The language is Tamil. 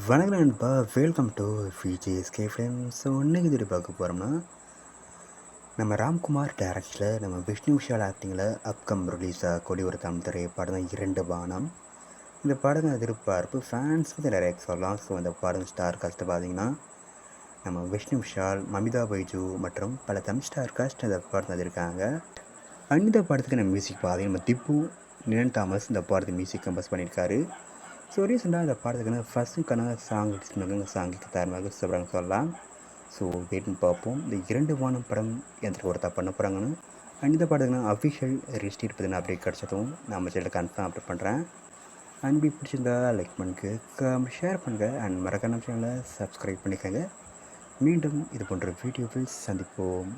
வணக்கம் நண்பா, welcome to VJSK friends. So இன்றைக்கி இது பார்க்க போகிறோம்னா, நம்ம ராம்குமார் டைரக்ஷனில் நம்ம விஷ்ணு விஷால் ஆக்டிங்கில் அப்கம் ரிலீஸ் ஆகக்கூடிய ஒரு தமிழ் திரைப்படம் தான் இரண்டு பானம். இந்த படம் எதிர்பார்ப்பு ஃபேன்ஸ் வந்து நிறைய சொல்லலாம். ஸோ இந்த படம் ஸ்டார் காஸ்ட்டு பார்த்தீங்கன்னா, நம்ம விஷ்ணு விஷால், மமிதா பைஜு மற்றும் பல தமிழ் ஸ்டார் காஸ்ட் இந்த படம் வந்திருக்காங்க. இந்த படத்துக்கு நம்ம மியூசிக் பார்த்தீங்கன்னா நம்ம திப்பு நிலன் தாமஸ் இந்த படத்துக்கு மியூசிக் கம்போஸ் பண்ணியிருக்காரு. ஸோ ரீசெண்டாக இந்த படத்துக்கான ஃபஸ்ட்டுக்கான சாங் சாங்குக்கு தரமாக சொல்கிறாங்க சொல்லலாம். ஸோ வெயிட்னு பார்ப்போம் இந்த இரண்டு வானம் படம் எந்த ஒருத்தா பண்ண போகிறாங்கன்னு. இந்த படத்துக்கு அஃபிஷியல் ரிஜிஸ்டர் பற்றின அப்டேட் கிடச்சதும் நம்ம சேனலில் கன்ஃபார்ம் அப்டேட் பண்ணுறேன். அண்ட் பிடிச்சிருந்தா லைக் பண்ணுங்க, ஷேர் பண்ணுங்கள் அண்ட் மறக்காம சேனலை சப்ஸ்கிரைப் பண்ணிக்கோங்க. மீண்டும் இது போன்ற வீடியோவில் சந்திப்போம்.